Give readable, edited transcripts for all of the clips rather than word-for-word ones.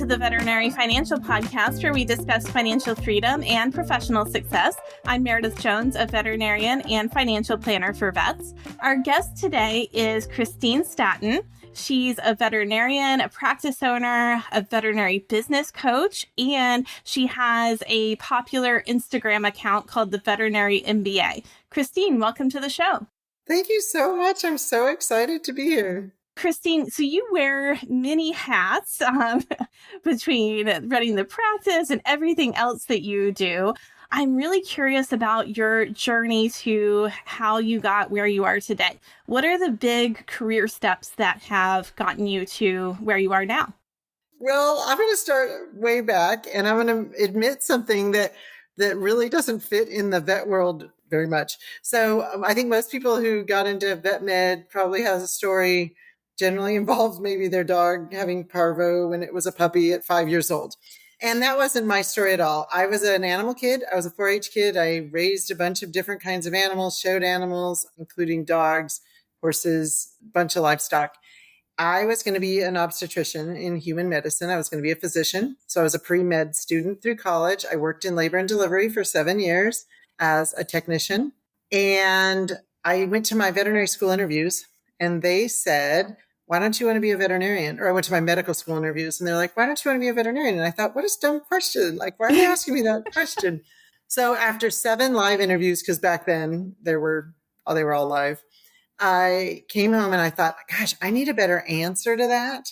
to the Veterinary Financial Podcast, where we discuss financial freedom and professional success. I'm Meredith Jones, a veterinarian and financial planner for vets. Our guest today is Christine Staten. She's a veterinarian, a practice owner, a veterinary business coach, and she has a popular Instagram account called the Veterinary MBA. Christine, welcome to the show. Thank you so much. I'm so excited to be here. Christine, so you wear many hats between running the practice and everything else that you do. I'm really curious about your journey to how you got where you are today. What are the big career steps that have gotten you to where you are now? Well, I'm going to start way back, and I'm going to admit something that really doesn't fit in the vet world very much. So I think most people who got into vet med probably has a story generally involves maybe their dog having parvo when it was a puppy at 5 years old. And that wasn't my story at all. I was an animal kid. I was a 4-H kid. I raised a bunch of different kinds of animals, showed animals, including dogs, horses, a bunch of livestock. I was going to be an obstetrician in human medicine. I was going to be a physician. So I was a pre-med student through college. I worked in labor and delivery for 7 years as a technician. And I went to my veterinary school interviews, and they said, why don't you want to be a veterinarian? Or I went to my medical school interviews, and they're like, why don't you want to be a veterinarian? And I thought, what a dumb question. Like, why are they asking me that question? So after 7 live interviews, because back then they were all live, I came home and I thought, gosh, I need a better answer to that.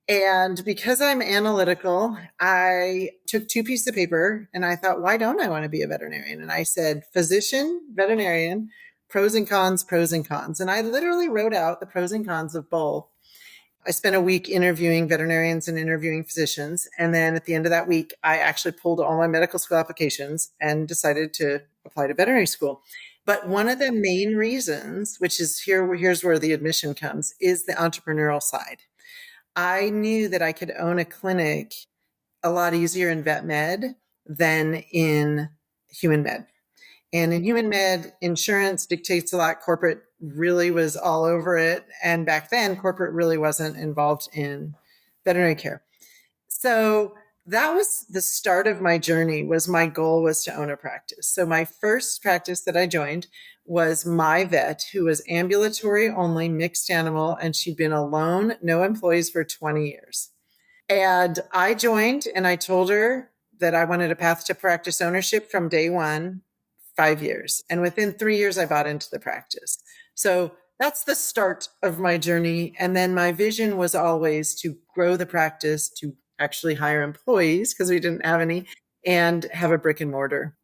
And because I'm analytical, I took 2 pieces of paper and I thought, why don't I want to be a veterinarian? And I said, physician, veterinarian, pros and cons, pros and cons. And I literally wrote out the pros and cons of both. I spent a week interviewing veterinarians and interviewing physicians. And then at the end of that week, I actually pulled all my medical school applications and decided to apply to veterinary school. But one of the main reasons, which is here's where the admission comes, is the entrepreneurial side. I knew that I could own a clinic a lot easier in vet med than in human med. And in human med, insurance dictates a lot. Corporate really was all over it. And back then, corporate really wasn't involved in veterinary care. So that was the start of my journey. My goal was to own a practice. So my first practice that I joined was my vet, who was ambulatory only, mixed animal, and she'd been alone, no employees for 20 years. And I joined and I told her that I wanted a path to practice ownership from day one, 5 years. And within 3 years, I bought into the practice. So that's the start of my journey. And then my vision was always to grow the practice, to actually hire employees because we didn't have any, and have a brick and mortar.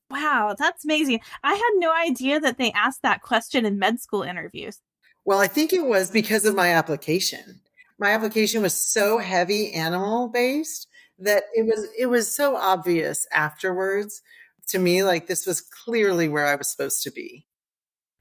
Wow, that's amazing. I had no idea that they asked that question in med school interviews. Well, I think it was because of my application. My application was so heavy animal based that it was so obvious afterwards to me, like this was clearly where I was supposed to be.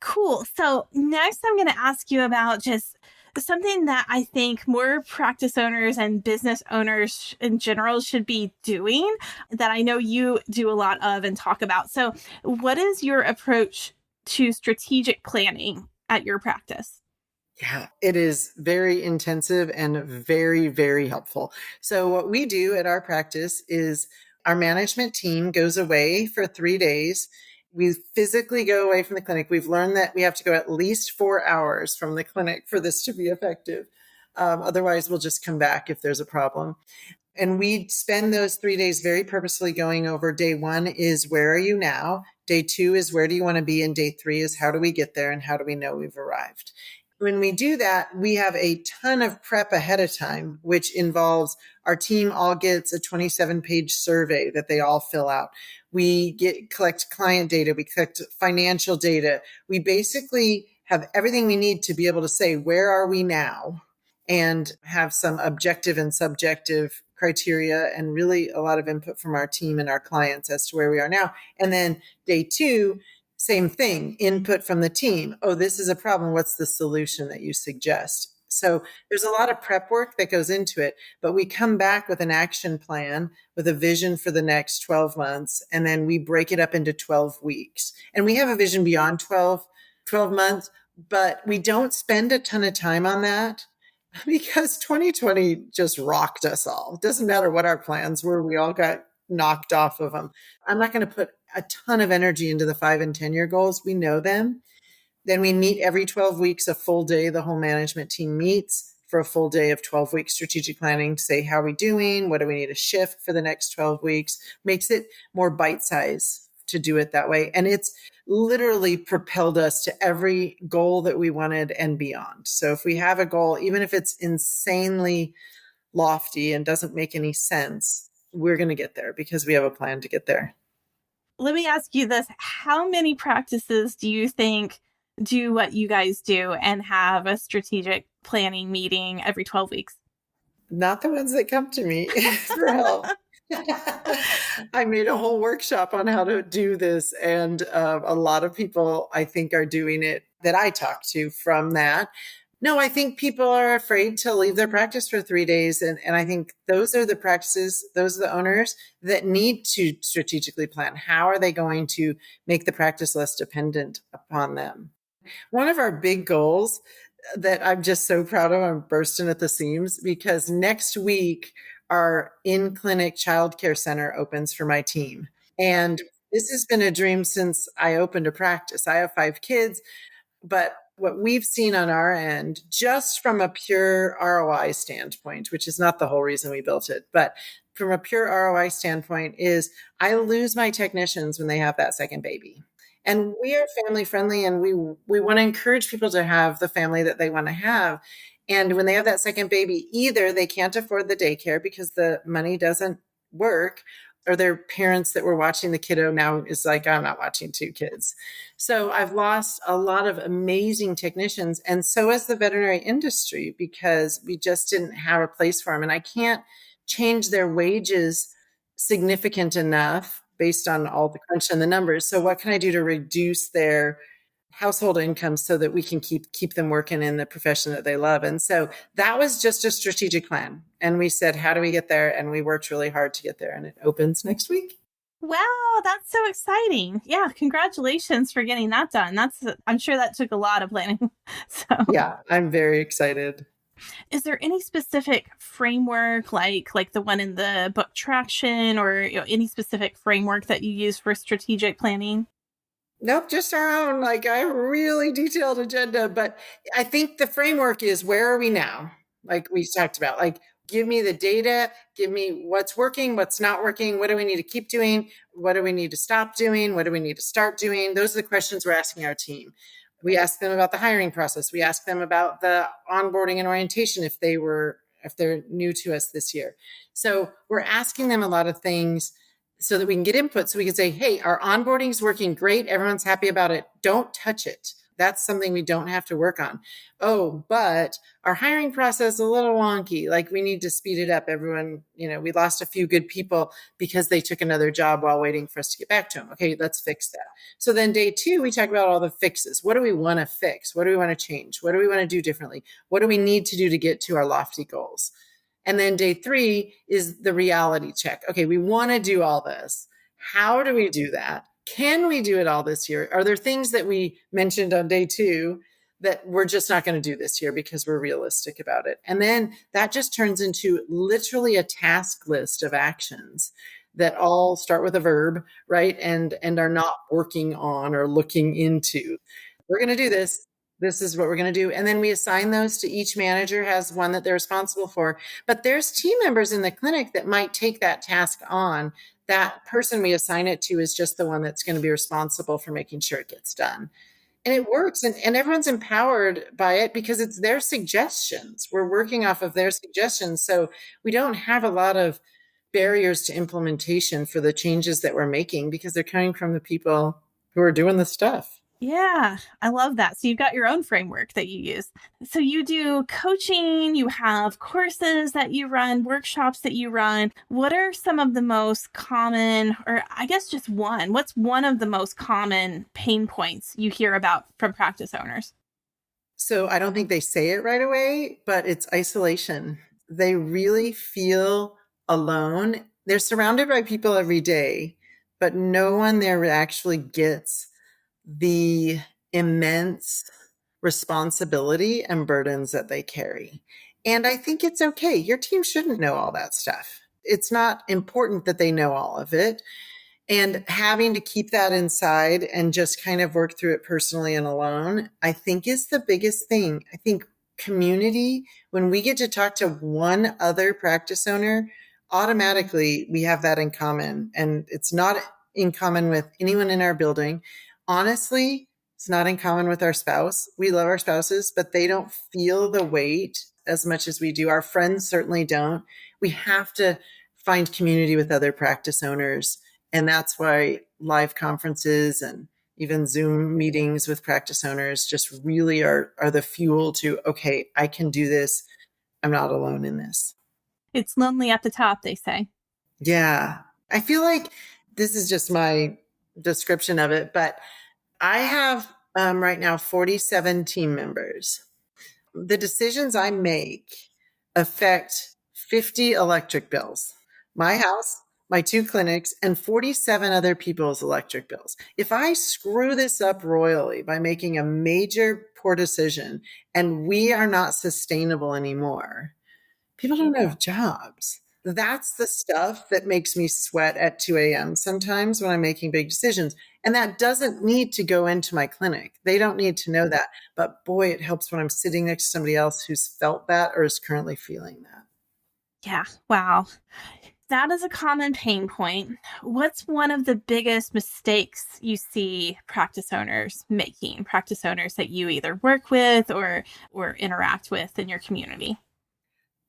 Cool. So next I'm going to ask you about just something that I think more practice owners and business owners in general should be doing that I know you do a lot of and talk about. So what is your approach to strategic planning at your practice? Yeah, it is very intensive and very, very helpful. So what we do at our practice is our management team goes away for 3 days. We physically go away from the clinic. We've learned that we have to go at least 4 hours from the clinic for this to be effective. Otherwise, we'll just come back if there's a problem. And we spend those 3 days very purposefully going over. Day 1 is where are you now? Day 2 is where do you want to be? And day 3 is how do we get there and how do we know we've arrived? When we do that, we have a ton of prep ahead of time, which involves our team all gets a 27-page survey that they all fill out. We collect client data. We collect financial data. We basically have everything we need to be able to say, where are we now? And have some objective and subjective criteria and really a lot of input from our team and our clients as to where we are now. And then day 2, same thing, input from the team. Oh, this is a problem. What's the solution that you suggest? So there's a lot of prep work that goes into it, but we come back with an action plan with a vision for the next 12 months. And then we break it up into 12 weeks. And we have a vision beyond 12 months, but we don't spend a ton of time on that. Because 2020 just rocked us all. It doesn't matter what our plans were, we all got knocked off of them. I'm not going to put a ton of energy into the 5 and 10-year goals. We know them. Then we meet every 12 weeks, a full day. The whole management team meets for a full day of 12-week strategic planning to say, how are we doing? What do we need to shift for the next 12 weeks? Makes it more bite-sized to do it that way. And it's literally propelled us to every goal that we wanted and beyond. So if we have a goal, even if it's insanely lofty and doesn't make any sense, we're going to get there because we have a plan to get there. Let me ask you this. How many practices do you think do what you guys do and have a strategic planning meeting every 12 weeks? Not the ones that come to me for help. I made a whole workshop on how to do this. And a lot of people, I think, are doing it that I talk to from that. No, I think people are afraid to leave their practice for 3 days. And I think those are the practices, those are the owners that need to strategically plan. How are they going to make the practice less dependent upon them? One of our big goals that I'm just so proud of, I'm bursting at the seams, because next week, our in-clinic childcare center opens for my team. And this has been a dream since I opened a practice. I have 5 kids, but what we've seen on our end, just from a pure ROI standpoint, which is not the whole reason we built it, but from a pure ROI standpoint, is I lose my technicians when they have that second baby. And we are family friendly, and we want to encourage people to have the family that they want to have. And when they have that second baby, either they can't afford the daycare because the money doesn't work, or their parents that were watching the kiddo now is like, I'm not watching 2 kids. So I've lost a lot of amazing technicians. And so has the veterinary industry, because we just didn't have a place for them. And I can't change their wages significant enough based on all the crunch and the numbers. So what can I do to reduce their household income so that we can keep them working in the profession that they love? And so that was just a strategic plan. And we said, how do we get there? And we worked really hard to get there. And it opens next week. Wow, that's so exciting. Yeah, congratulations for getting that done. I'm sure that took a lot of planning. So yeah, I'm very excited. Is there any specific framework like the one in the book Traction, or any specific framework that you use for strategic planning? Nope, just our own, like a really detailed agenda. But I think the framework is, where are we now? Like we talked about, like, give me the data, give me what's working, what's not working. What do we need to keep doing? What do we need to stop doing? What do we need to start doing? Those are the questions we're asking our team. We ask them about the hiring process. We ask them about the onboarding and orientation if they're new to us this year. So we're asking them a lot of things so that we can get input, so we can say, hey, our onboarding is working great. Everyone's happy about it. Don't touch it. That's something we don't have to work on. Oh, but our hiring process is a little wonky. Like, we need to speed it up. Everyone, we lost a few good people because they took another job while waiting for us to get back to them. Okay, let's fix that. So then day 2, we talk about all the fixes. What do we want to fix? What do we want to change? What do we want to do differently? What do we need to do to get to our lofty goals? And then day 3 is the reality check. Okay, we want to do all this. How do we do that? Can we do it all this year? Are there things that we mentioned on day 2 that we're just not going to do this year because we're realistic about it? And then that just turns into literally a task list of actions that all start with a verb, right? And are not working on or looking into. We're going to do this. This is what we're going to do. And then we assign those to each manager, has one that they're responsible for. But there's team members in the clinic that might take that task on. That person we assign it to is just the one that's going to be responsible for making sure it gets done. And it works. And everyone's empowered by it because it's their suggestions. We're working off of their suggestions. So we don't have a lot of barriers to implementation for the changes that we're making because they're coming from the people who are doing the stuff. Yeah, I love that. So you've got your own framework that you use. So you do coaching, you have courses that you run, workshops that you run. What are some of the most common, or I guess just what's one of the most common pain points you hear about from practice owners? So I don't think they say it right away, but it's isolation. They really feel alone. They're surrounded by people every day, but no one there actually gets the immense responsibility and burdens that they carry. And I think it's okay. Your team shouldn't know all that stuff. It's not important that they know all of it. And having to keep that inside and just kind of work through it personally and alone, I think is the biggest thing. I think community, when we get to talk to one other practice owner, automatically we have that in common. And it's not in common with anyone in our building. Honestly, it's not in common with our spouse. We love our spouses, but they don't feel the weight as much as we do. Our friends certainly don't. We have to find community with other practice owners. And that's why live conferences and even Zoom meetings with practice owners just really are the fuel to, okay, I can do this. I'm not alone in this. It's lonely at the top, they say. Yeah. I feel like this is just my description of it, but I have right now 47 team members. The decisions I make affect 50 electric bills. My house, my 2 clinics, and 47 other people's electric bills. If I screw this up royally by making a major poor decision and we are not sustainable anymore, people don't have jobs. That's the stuff that makes me sweat at 2 a.m. sometimes when I'm making big decisions. And that doesn't need to go into my clinic. They don't need to know that. But boy, it helps when I'm sitting next to somebody else who's felt that or is currently feeling that. Yeah. Wow. That is a common pain point. What's one of the biggest mistakes you see practice owners making, practice owners that you either work with or interact with in your community?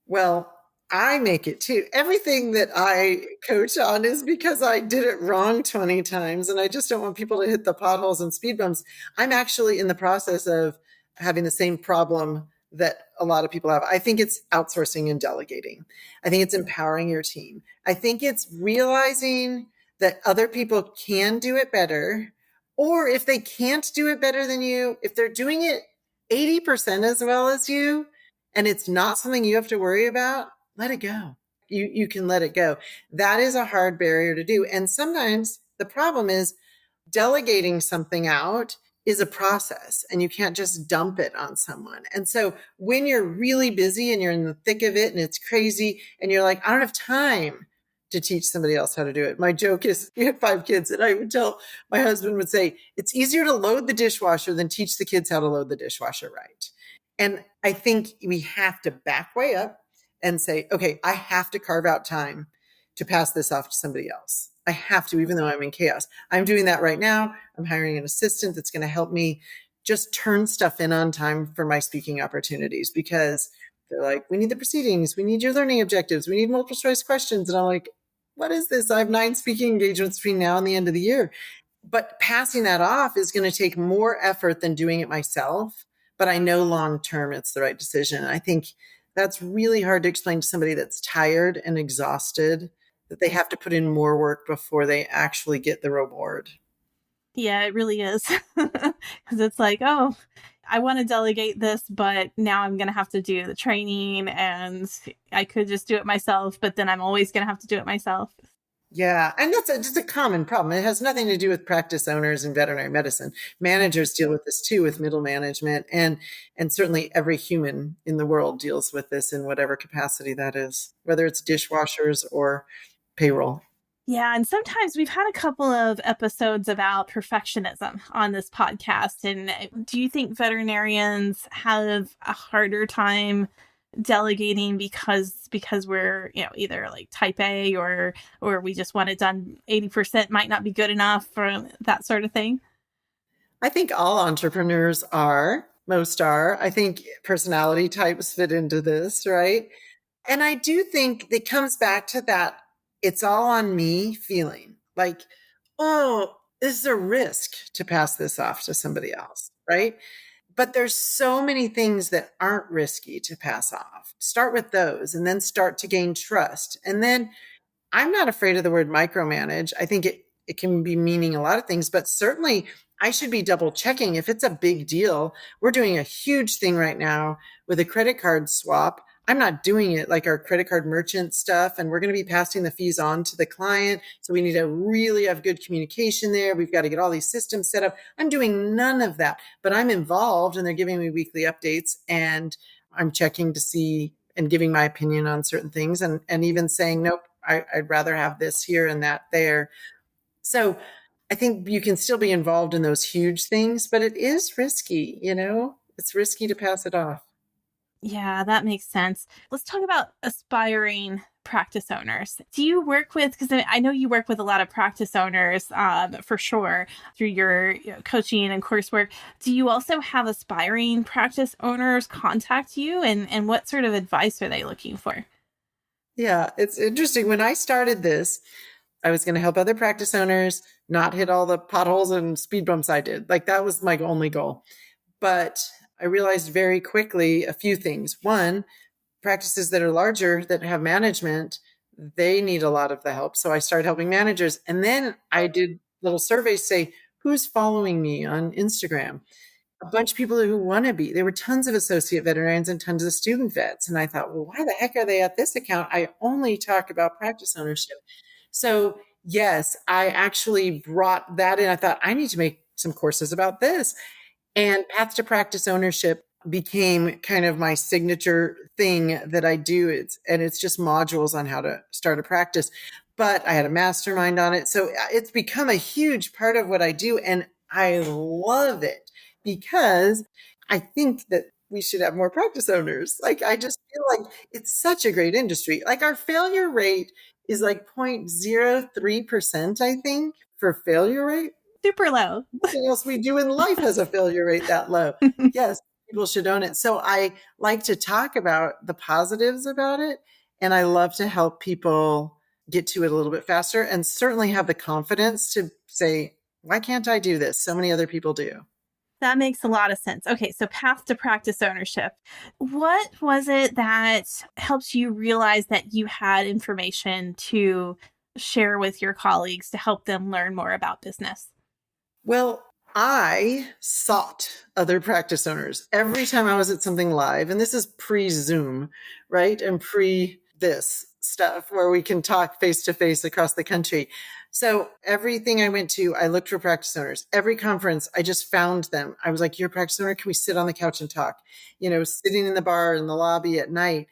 Well, I make it too. Everything that I coach on is because I did it wrong 20 times and I just don't want people to hit the potholes and speed bumps. I'm actually in the process of having the same problem that a lot of people have. I think it's outsourcing and delegating. I think it's empowering your team. I think it's realizing that other people can do it better, or if they can't do it better than you, if they're doing it 80% as well as you, and it's not something you have to worry about, let it go. You can let it go. That is a hard barrier to do. And sometimes the problem is delegating something out is a process and you can't just dump it on someone. And so when you're really busy and you're in the thick of it and it's crazy and you're like, I don't have time to teach somebody else how to do it. My joke is we had 5 kids and I would tell my husband would say, it's easier to load the dishwasher than teach the kids how to load the dishwasher right. And I think we have to back way up and say, okay, I have to carve out time to pass this off to somebody else. I have to, even though I'm in chaos. I'm doing that right now. I'm hiring an assistant that's going to help me just turn stuff in on time for my speaking opportunities because they're like, we need the proceedings. We need your learning objectives. We need multiple choice questions. And I'm like, what is this? I have 9 speaking engagements between now and the end of the year. But passing that off is going to take more effort than doing it myself. But I know long-term it's the right decision. I think that's really hard to explain to somebody that's tired and exhausted that they have to put in more work before they actually get the reward. Yeah, it really is. Because it's like, oh, I want to delegate this, but now I'm going to have to do the training and I could just do it myself, but then I'm always going to have to do it myself. Yeah. And that's just a common problem. It has nothing to do with practice owners in veterinary medicine. Managers deal with this too, with middle management. And certainly every human in the world deals with this in whatever capacity that is, whether it's dishwashers or payroll. Yeah, and sometimes we've had a couple of episodes about perfectionism on this podcast. And do you think veterinarians have a harder time delegating because we're, either like type A or we just want it done 80% might not be good enough for that sort of thing? I think all entrepreneurs are, most are. I think personality types fit into this, right? And I do think it comes back to that it's all on me feeling like, oh, this is a risk to pass this off to somebody else, right? But there's so many things that aren't risky to pass off. Start with those and then start to gain trust. And then I'm not afraid of the word micromanage. I think it can be meaning a lot of things, but certainly I should be double checking if it's a big deal. We're doing a huge thing right now with a credit card swap. I'm not doing it like our credit card merchant stuff, and we're going to be passing the fees on to the client. So we need to really have good communication there. We've got to get all these systems set up. I'm doing none of that, but I'm involved and they're giving me weekly updates and I'm checking to see and giving my opinion on certain things and even saying, nope, I'd rather have this here and that there. So I think you can still be involved in those huge things, but it is risky, it's risky to pass it off. Yeah, that makes sense. Let's talk about aspiring practice owners. Do you work with, because I know you work with a lot of practice owners for sure through your coaching and coursework. Do you also have aspiring practice owners contact you, and what sort of advice are they looking for? Yeah, it's interesting. When I started this, I was going to help other practice owners not hit all the potholes and speed bumps I did. Like that was my only goal. But I realized very quickly a few things. One, practices that are larger that have management, they need a lot of the help. So I started helping managers. And then I did little surveys say, who's following me on Instagram? A bunch of people who want to be. There were tons of associate veterinarians and tons of student vets. And I thought, well, why the heck are they at this account? I only talk about practice ownership. So yes, I actually brought that in. I thought I need to make some courses about this. And Path to Practice Ownership became kind of my signature thing that I do. It's just modules on how to start a practice. But I had a mastermind on it. So it's become a huge part of what I do. And I love it because I think that we should have more practice owners. Like, I just feel like it's such a great industry. Like, our failure rate is like 0.03%, I think, for failure rate. Super low. Nothing else we do in life has a failure rate that low. Yes, people should own it. So I like to talk about the positives about it. And I love to help people get to it a little bit faster and certainly have the confidence to say, why can't I do this? So many other people do. That makes a lot of sense. Okay, so path to practice ownership. What was it that helped you realize that you had information to share with your colleagues to help them learn more about business? Well, I sought other practice owners every time I was at something live. And this is pre-Zoom, right? And pre this stuff where we can talk face to face across the country. So everything I went to, I looked for practice owners. Every conference, I just found them. I was like, you're a practice owner? Can we sit on the couch and talk? Sitting in the bar in the lobby at night.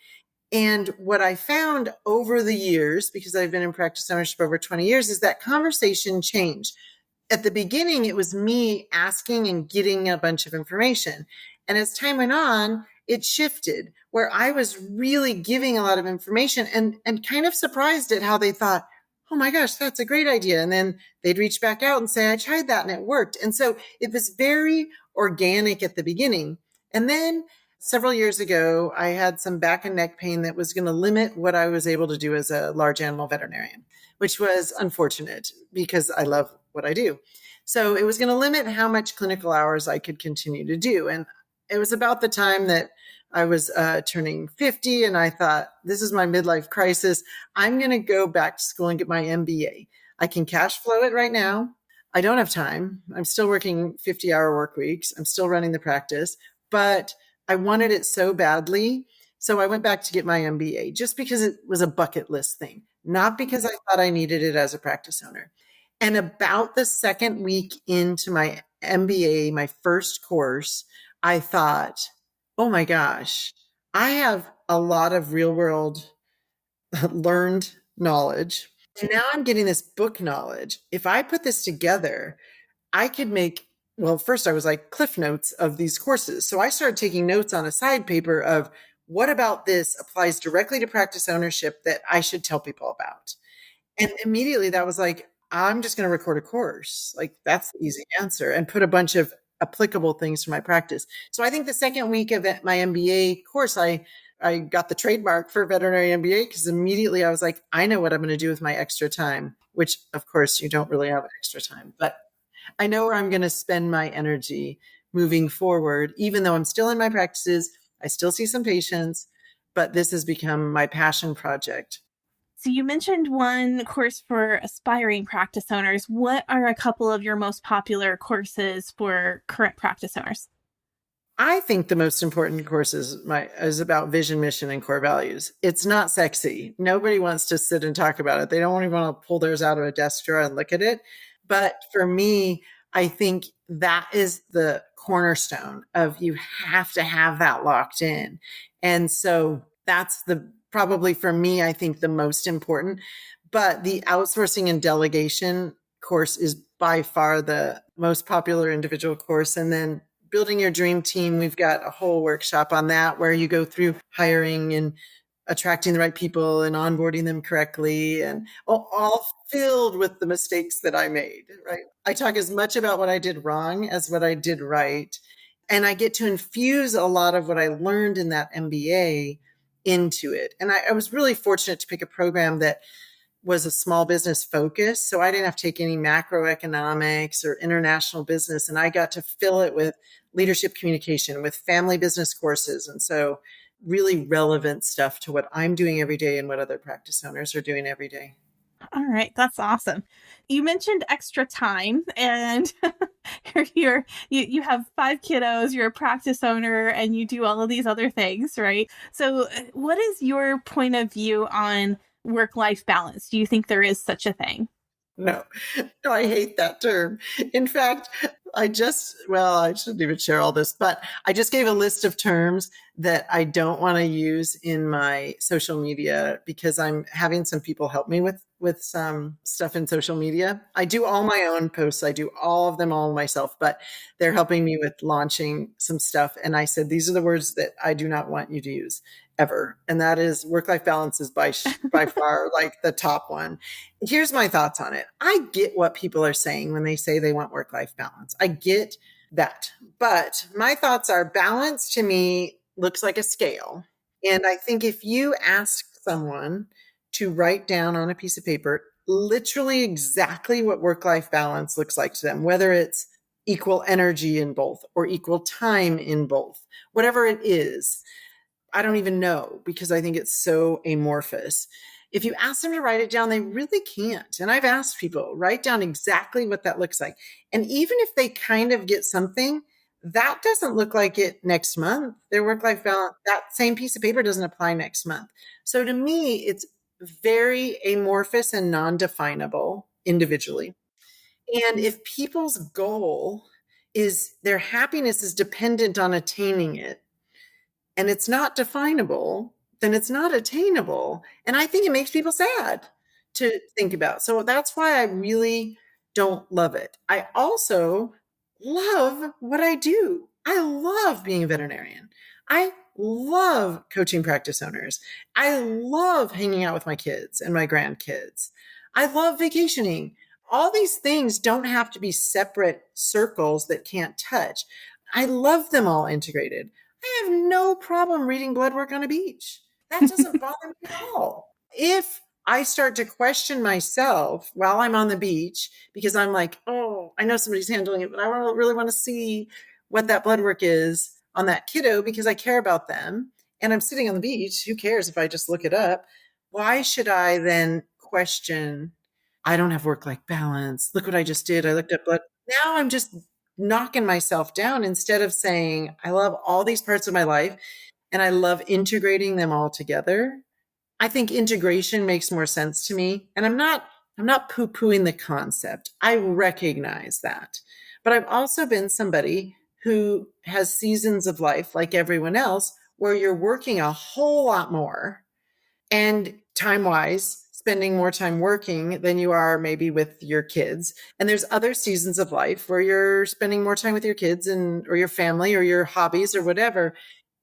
And what I found over the years, because I've been in practice ownership over 20 years, is that conversation changed. At the beginning, it was me asking and getting a bunch of information. And as time went on, it shifted where I was really giving a lot of information and kind of surprised at how they thought, oh my gosh, that's a great idea. And then they'd reach back out and say, I tried that and it worked. And so it was very organic at the beginning. And then several years ago, I had some back and neck pain that was going to limit what I was able to do as a large animal veterinarian, which was unfortunate because I love what I do. So it was going to limit how much clinical hours I could continue to do. And it was about the time that I was turning 50 and I thought, this is my midlife crisis. I'm going to go back to school and get my MBA. I can cash flow it right now. I don't have time. I'm still working 50-hour work weeks. I'm still running the practice, but I wanted it so badly. So I went back to get my MBA just because it was a bucket list thing, not because I thought I needed it as a practice owner. And about the second week into my MBA, my first course, I thought, oh my gosh, I have a lot of real world learned knowledge. And now I'm getting this book knowledge. If I put this together, I could make, well, first I was like cliff notes of these courses. So I started taking notes on a side paper of what about this applies directly to practice ownership that I should tell people about. And immediately that was like, I'm just going to record a course. Like that's the easy answer and put a bunch of applicable things for my practice. So I think the second week of my MBA course, I got the trademark for veterinary MBA because immediately I was like, I know what I'm going to do with my extra time, which of course you don't really have extra time, but I know where I'm going to spend my energy moving forward, even though I'm still in my practices. I still see some patients, but this has become my passion project. So you mentioned one course for aspiring practice owners. What are a couple of your most popular courses for current practice owners? I think the most important course is about vision, mission, and core values. It's not sexy. Nobody wants to sit and talk about it. They don't even want to pull theirs out of a desk drawer and look at it. But for me, I think that is the cornerstone of you have to have that locked in. And so That's probably for me, I think the most important. But the outsourcing and delegation course is by far the most popular individual course. And then building your dream team, we've got a whole workshop on that where you go through hiring and attracting the right people and onboarding them correctly, and all filled with the mistakes that I made, right? I talk as much about what I did wrong as what I did right. And I get to infuse a lot of what I learned in that MBA into it. And I was really fortunate to pick a program that was a small business focus. So I didn't have to take any macroeconomics or international business. And I got to fill it with leadership communication, with family business courses. And so really relevant stuff to what I'm doing every day and what other practice owners are doing every day. All right, that's awesome. You mentioned extra time, and you have 5 kiddos, you're a practice owner, and you do all of these other things, right? So what is your point of view on work-life balance? Do you think there is such a thing? No, I hate that term. In fact, I shouldn't even share all this, but I just gave a list of terms that I don't want to use in my social media because I'm having some people help me with some stuff in social media. I do all my own posts. I do all of them all myself, but they're helping me with launching some stuff. And I said, these are the words that I do not want you to use ever. And that is work-life balance is by far like the top one. Here's my thoughts on it. I get what people are saying when they say they want work-life balance. I get that. But my thoughts are balance to me looks like a scale. And I think if you ask someone to write down on a piece of paper literally exactly what work-life balance looks like to them, whether it's equal energy in both or equal time in both, whatever it is, I don't even know because I think it's so amorphous. If you ask them to write it down, they really can't. And I've asked people, write down exactly what that looks like. And even if they kind of get something, that doesn't look like it next month. Their work-life balance, that same piece of paper doesn't apply next month. So to me, it's very amorphous and non-definable individually. And if people's goal is their happiness is dependent on attaining it, and it's not definable, then it's not attainable. And I think it makes people sad to think about. So that's why I really don't love it. I also love what I do. I love being a veterinarian. I love coaching practice owners. I love hanging out with my kids and my grandkids. I love vacationing. All these things don't have to be separate circles that can't touch. I love them all integrated. I have no problem reading blood work on a beach. That doesn't bother me at all. If I start to question myself while I'm on the beach because I'm like, oh, I know somebody's handling it, but I really want to see what that blood work is on that kiddo because I care about them. And I'm sitting on the beach. Who cares if I just look it up? Why should I then question, I don't have work-life balance. Look what I just did. I looked at blood. Now I'm just knocking myself down instead of saying, I love all these parts of my life and I love integrating them all together. I think integration makes more sense to me. And I'm not poo-pooing the concept. I recognize that. But I've also been somebody who has seasons of life like everyone else where you're working a whole lot more and time-wise spending more time working than you are maybe with your kids. And there's other seasons of life where you're spending more time with your kids or your family or your hobbies or whatever.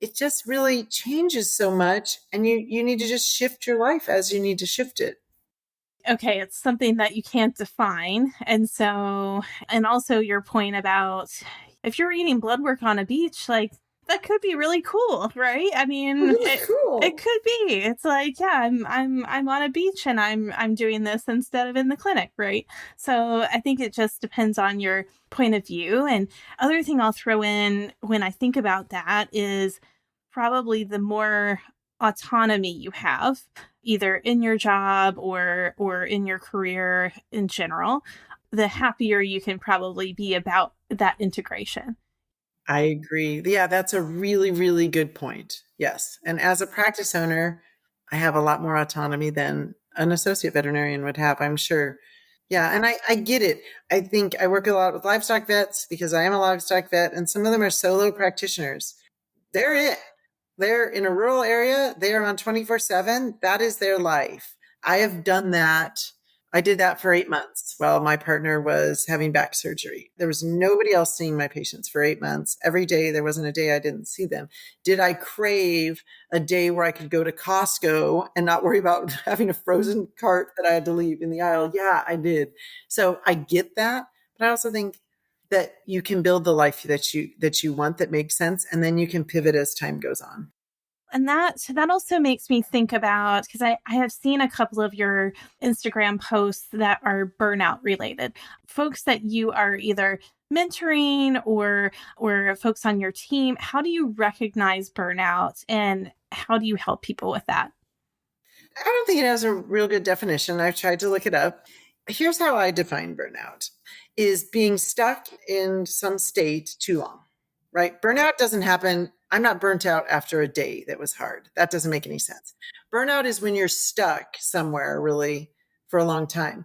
It just really changes so much. And you need to just shift your life as you need to shift it. Okay, it's something that you can't define. And also your point about if you're reading blood work on a beach, like that could be really cool, right? I mean, Really cool. It could be. It's like, yeah, I'm on a beach and I'm doing this instead of in the clinic, right? So I think it just depends on your point of view. And other thing I'll throw in when I think about that is probably the more autonomy you have, either in your job or in your career in general, the happier you can probably be about that integration. I agree. Yeah, that's a really, really good point. Yes. And as a practice owner, I have a lot more autonomy than an associate veterinarian would have, I'm sure. Yeah. And I get it. I think I work a lot with livestock vets because I am a livestock vet, and some of them are solo practitioners. They're it. They're in a rural area. They are on 24/7. That is their life. I have done that. I did that for 8 months while my partner was having back surgery. There was nobody else seeing my patients for 8 months. Every day, there wasn't a day I didn't see them. Did I crave a day where I could go to Costco and not worry about having a frozen cart that I had to leave in the aisle? Yeah, I did. So I get that. But I also think that you can build the life that you want that makes sense, and then you can pivot as time goes on. And that also makes me think about, because I have seen a couple of your Instagram posts that are burnout related, folks that you are either mentoring or folks on your team. How do you recognize burnout and how do you help people with that? I don't think it has a real good definition. I've tried to look it up. Here's how I define burnout is being stuck in some state too long, right? Burnout doesn't happen. I'm not burnt out after a day that was hard. That doesn't make any sense. Burnout is when you're stuck somewhere really for a long time.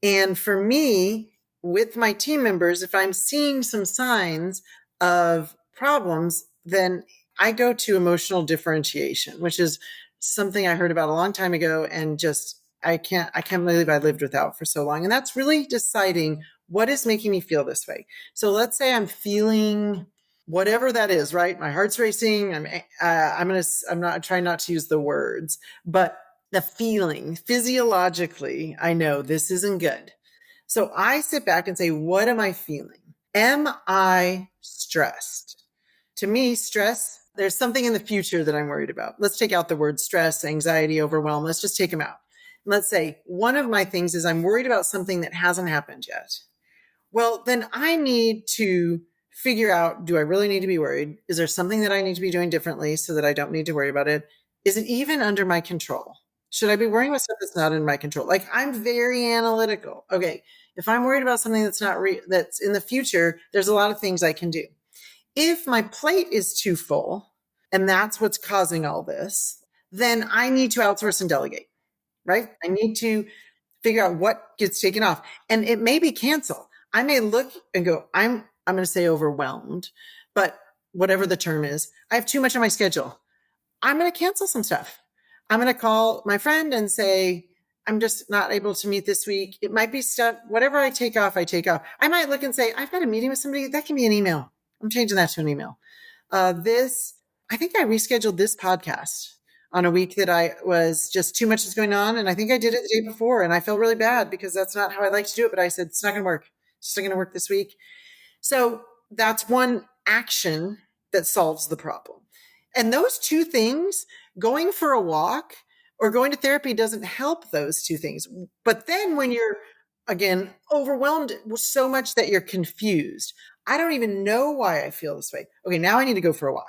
And for me, with my team members, if I'm seeing some signs of problems, then I go to emotional differentiation, which is something I heard about a long time ago and just I can't believe I lived without for so long. And that's really deciding what is making me feel this way. So let's say I'm feeling whatever that is, right? My heart's racing. I'm not trying not to use the words, but the feeling physiologically, I know this isn't good. So I sit back and say, what am I feeling? Am I stressed? To me, stress, there's something in the future that I'm worried about. Let's take out the word stress, anxiety, overwhelm. Let's just take them out. Let's say one of my things is I'm worried about something that hasn't happened yet. Well, then I need to figure out, do I really need to be worried? Is there something that I need to be doing differently so that I don't need to worry about it? Is it even under my control? Should I be worrying about stuff that's not in my control? Like I'm very analytical. Okay, if I'm worried about something that's that's in the future, there's a lot of things I can do. If my plate is too full and that's what's causing all this, then I need to outsource and delegate, right? I need to figure out what gets taken off. And it may be cancel. I may look and go, I'm going to say overwhelmed, but whatever the term is, I have too much on my schedule. I'm going to cancel some stuff. I'm going to call my friend and say, I'm just not able to meet this week. It might be stuff, whatever I take off, I take off. I might look and say, I've got a meeting with somebody. That can be an email. I'm changing that to an email. I think I rescheduled this podcast on a week that I was just too much is going on. And I think I did it the day before and I felt really bad because that's not how I like to do it. But I said, it's not going to work. It's not going to work this week. So that's one action that solves the problem. And those two things, going for a walk or going to therapy doesn't help those two things. But then when you're, again, overwhelmed so much that you're confused, I don't even know why I feel this way. Okay, now I need to go for a walk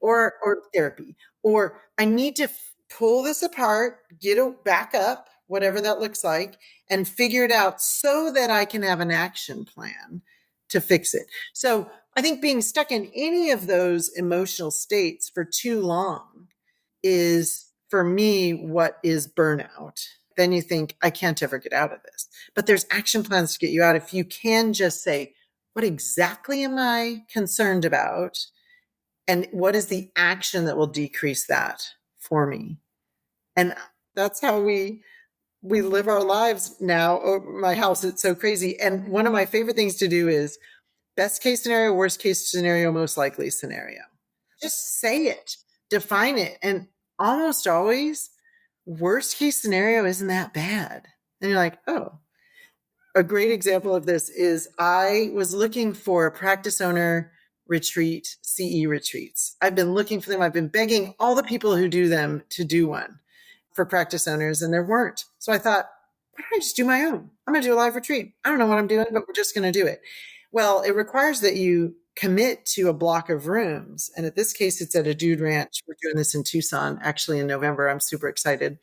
or therapy, or I need to pull this apart, get it back up, whatever that looks like, and figure it out so that I can have an action plan to fix it. So I think being stuck in any of those emotional states for too long is, for me, what is burnout. Then you think, I can't ever get out of this. But there's action plans to get you out. If you can just say, what exactly am I concerned about? And what is the action that will decrease that for me? And that's how we live our lives now. Oh, my house, it's so crazy. And one of my favorite things to do is best case scenario, worst case scenario, most likely scenario. Just say it, define it. And almost always, worst case scenario isn't that bad. And you're like, oh, a great example of this is I was looking for a practice owner retreat, CE retreats. I've been looking for them. I've been begging all the people who do them to do one for practice owners, and there weren't. So I thought, why don't I just do my own? I'm going to do a live retreat. I don't know what I'm doing, but we're just going to do it. Well, it requires that you commit to a block of rooms. And in this case, it's at a dude ranch. We're doing this in Tucson, actually in November. I'm super excited.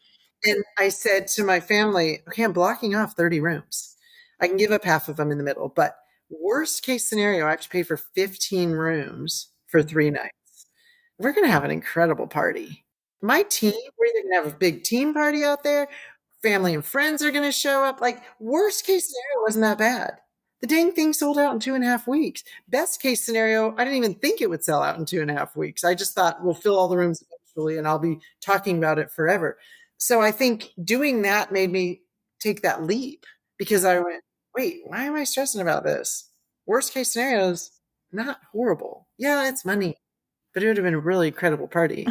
And I said to my family, okay, I'm blocking off 30 rooms. I can give up half of them in the middle, but worst case scenario, I have to pay for 15 rooms for 3 nights. We're going to have an incredible party. My team, we're either going to have a big team party out there. Family and friends are going to show up. Like worst case scenario wasn't that bad. The dang thing sold out in 2.5 weeks. Best case scenario, I didn't even think it would sell out in 2.5 weeks. I just thought we'll fill all the rooms eventually and I'll be talking about it forever. So I think doing that made me take that leap because I went, wait, why am I stressing about this? Worst case scenarios, not horrible. Yeah, it's money, but it would have been a really incredible party.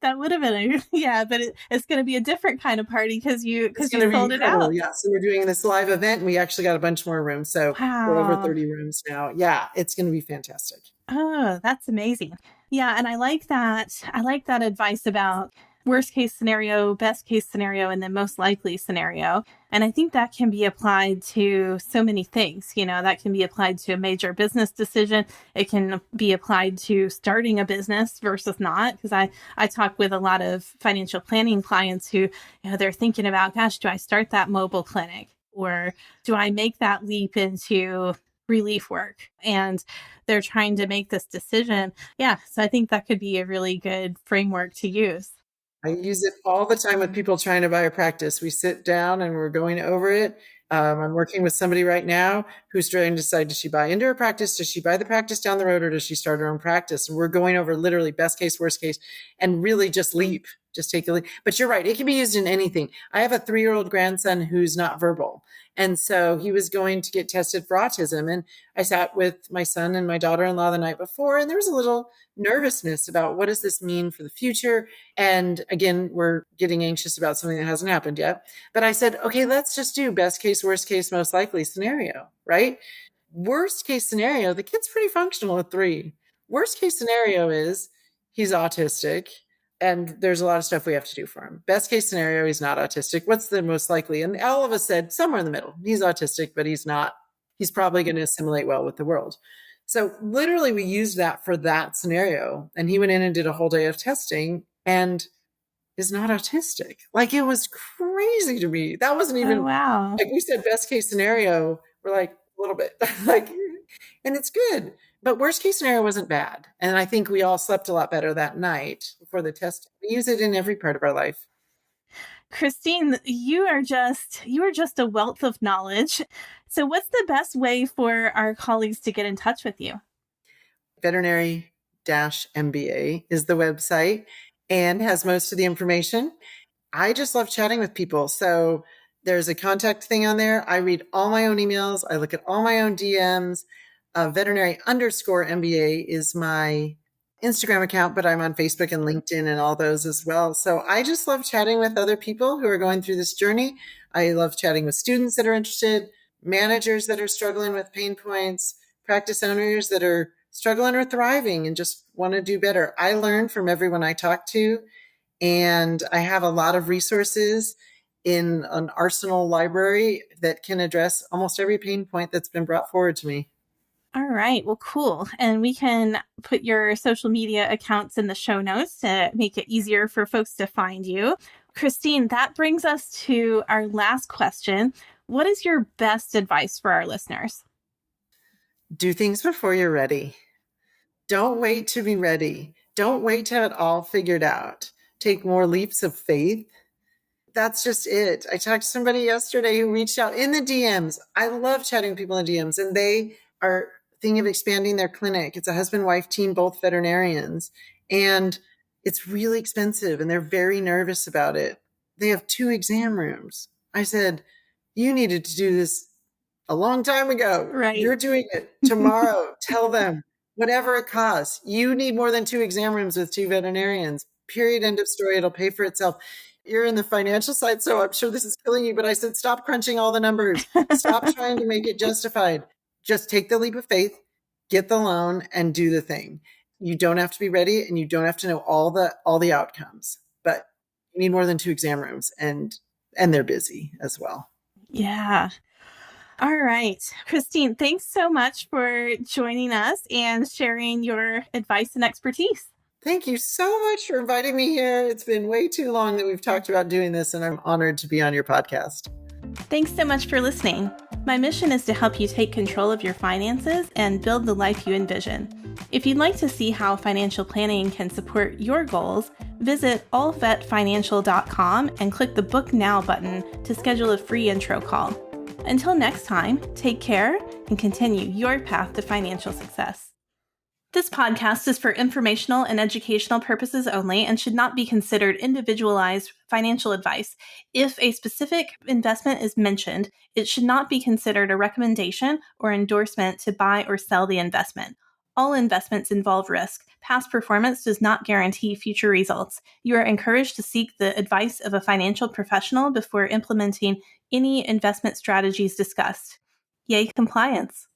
That would have been but it's going to be a different kind of party because you sold it out. Yeah, so we're doing this live event and we actually got a bunch more rooms. So we're over 30 rooms now. Yeah, it's going to be fantastic. Oh, that's amazing. Yeah, and I like that. I like that advice about worst case scenario, best case scenario, and then most likely scenario. And I think that can be applied to so many things. That can be applied to a major business decision. It can be applied to starting a business versus not. Because I talk with a lot of financial planning clients who, they're thinking about, gosh, do I start that mobile clinic? Or do I make that leap into relief work? And they're trying to make this decision. Yeah. So I think that could be a really good framework to use. I use it all the time with people trying to buy a practice. We sit down and we're going over it. I'm working with somebody right now who's trying to decide, does she buy into her practice? Does she buy the practice down the road or does she start her own practice? And we're going over literally best case, worst case, and really just leap, just take a leap. But you're right. It can be used in anything. I have a 3-year-old grandson who's not verbal. And so he was going to get tested for autism. And I sat with my son and my daughter-in-law the night before, and there was a little nervousness about what does this mean for the future? And again, we're getting anxious about something that hasn't happened yet. But I said, okay, let's just do best case, worst case, most likely scenario, right? Worst case scenario, the kid's pretty functional at 3. Worst case scenario is he's autistic and there's a lot of stuff we have to do for him. Best case scenario, he's not autistic. What's the most likely? And all of us said somewhere in the middle. He's autistic, but he's not. He's probably going to assimilate well with the world. So literally we used that for that scenario. And he went in and did a whole day of testing and is not autistic. Like, it was crazy to me. That wasn't even, wow. Like we said, best case scenario, we're like a little bit like, and it's good. But worst case scenario wasn't bad. And I think we all slept a lot better that night before the test. We use it in every part of our life. Christine, you are just a wealth of knowledge. So what's the best way for our colleagues to get in touch with you? Veterinary-MBA is the website and has most of the information. I just love chatting with people. So there's a contact thing on there. I read all my own emails. I look at all my own DMs. Veterinary_MBA is my Instagram account, but I'm on Facebook and LinkedIn and all those as well. So I just love chatting with other people who are going through this journey. I love chatting with students that are interested, managers that are struggling with pain points, practice owners that are struggling or thriving and just want to do better. I learn from everyone I talk to, and I have a lot of resources in an arsenal library that can address almost every pain point that's been brought forward to me. All right. Well, cool. And we can put your social media accounts in the show notes to make it easier for folks to find you. Christine, that brings us to our last question. What is your best advice for our listeners? Do things before you're ready. Don't wait to be ready. Don't wait to have it all figured out. Take more leaps of faith. That's just it. I talked to somebody yesterday who reached out in the DMs. I love chatting with people in the DMs, and they are thinking of expanding their clinic. It's a husband-wife team, both veterinarians, and it's really expensive, and they're very nervous about it. They have 2 exam rooms. I said, you needed to do this a long time ago. Right. You're doing it tomorrow. Tell them whatever it costs. You need more than 2 exam rooms with 2 veterinarians. Period. End of story. It'll pay for itself. You're in the financial side, so I'm sure this is killing you, but I said, stop crunching all the numbers. Stop trying to make it justified. Just take the leap of faith, get the loan, and do the thing. You don't have to be ready, and you don't have to know all the outcomes, but you need more than 2 exam rooms, and they're busy as well. Yeah. All right. Christine, thanks so much for joining us and sharing your advice and expertise. Thank you so much for inviting me here. It's been way too long that we've talked about doing this, and I'm honored to be on your podcast. Thanks so much for listening. My mission is to help you take control of your finances and build the life you envision. If you'd like to see how financial planning can support your goals, visit allvetfinancial.com and click the Book Now button to schedule a free intro call. Until next time, take care and continue your path to financial success. This podcast is for informational and educational purposes only and should not be considered individualized financial advice. If a specific investment is mentioned, it should not be considered a recommendation or endorsement to buy or sell the investment. All investments involve risk. Past performance does not guarantee future results. You are encouraged to seek the advice of a financial professional before implementing any investment strategies discussed. Yay, compliance!